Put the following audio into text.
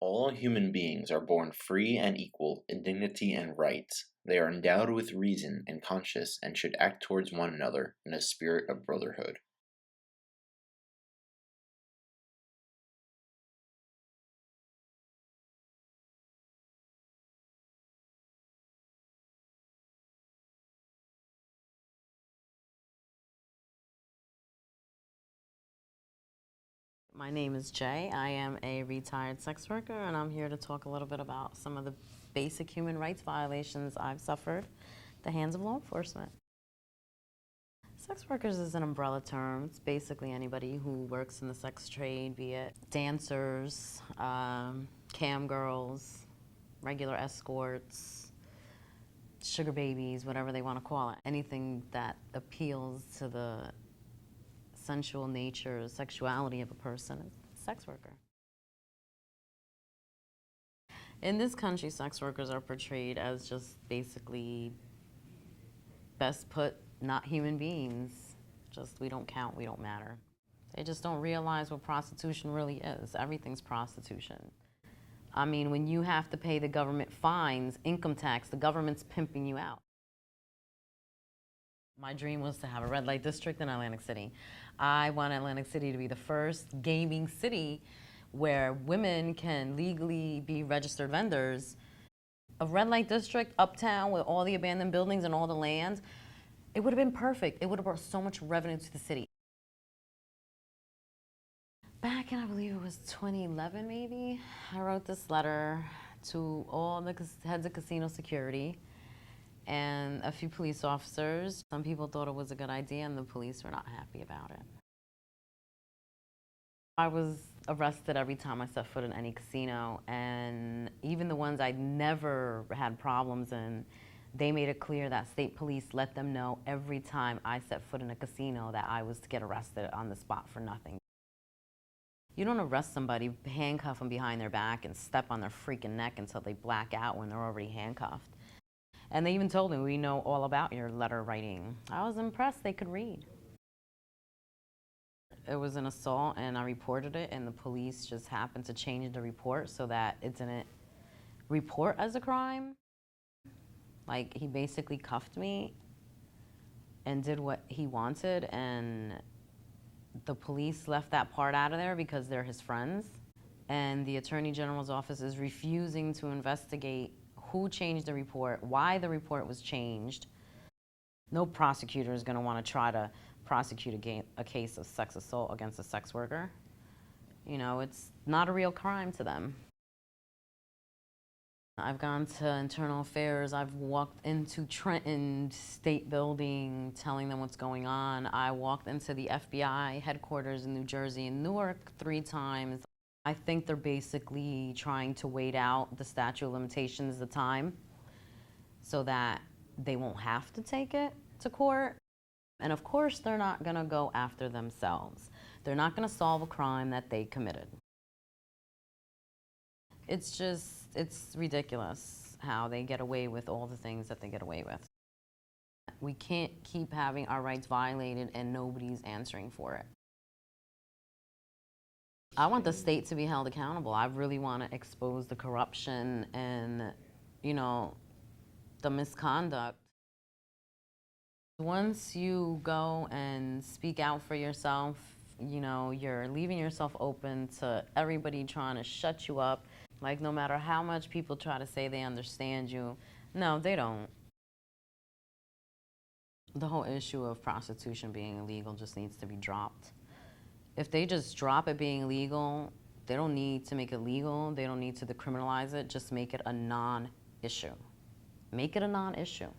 All human beings are born free and equal in dignity and rights. They are endowed with reason and conscience and should act towards one another in a spirit of brotherhood. My name is Jay. I am a retired sex worker, and I'm here to talk a little bit about some of the basic human rights violations I've suffered at the hands of law enforcement. Sex workers is an umbrella term. It's basically anybody who works in the sex trade, be it dancers, cam girls, regular escorts, sugar babies, whatever they want to call it. Anything that appeals to the sensual nature, sexuality of a person, is a sex worker. In this country, sex workers are portrayed as just basically, best put, not human beings. Just, we don't count, we don't matter. They just don't realize what prostitution really is. Everything's prostitution. I mean, when you have to pay the government fines, income tax, the government's pimping you out. My dream was to have a red light district in Atlantic City. I want Atlantic City to be the first gaming city where women can legally be registered vendors. A red light district uptown with all the abandoned buildings and all the land, it would have been perfect. It would have brought so much revenue to the city. Back in, I believe it was 2011 maybe, I wrote this letter to all the heads of casino security and a few police officers. Some people thought it was a good idea, and the police were not happy about it. I was arrested every time I set foot in any casino, and even the ones I'd never had problems in, they made it clear that state police let them know every time I set foot in a casino that I was to get arrested on the spot for nothing. You don't arrest somebody, handcuff them behind their back, and step on their freaking neck until they black out when they're already handcuffed. And they even told me, we know all about your letter writing. I was impressed they could read. It was an assault, and I reported it, and the police just happened to change the report so that it didn't report as a crime. Like, he basically cuffed me and did what he wanted, and the police left that part out of there because they're his friends. And the Attorney General's office is refusing to investigate who changed the report, why the report was changed. No prosecutor is going to want to try to prosecute a case of sex assault against a sex worker. You know, it's not a real crime to them. I've gone to internal affairs. I've walked into Trenton State Building telling them what's going on. I walked into the FBI headquarters in New Jersey and Newark 3 times. I think they're basically trying to wait out the statute of limitations, the time, so that they won't have to take it to court. And of course, they're not going to go after themselves. They're not going to solve a crime that they committed. It's just, it's ridiculous how they get away with all the things that they get away with. We can't keep having our rights violated and nobody's answering for it. I want the state to be held accountable. I really want to expose the corruption and, you know, the misconduct. Once you go and speak out for yourself, you know, you're leaving yourself open to everybody trying to shut you up. Like, no matter how much people try to say they understand you, no, they don't. The whole issue of prostitution being illegal just needs to be dropped. If they just drop it being legal, they don't need to make it legal. They don't need to decriminalize it. Just make it a non-issue. Make it a non-issue.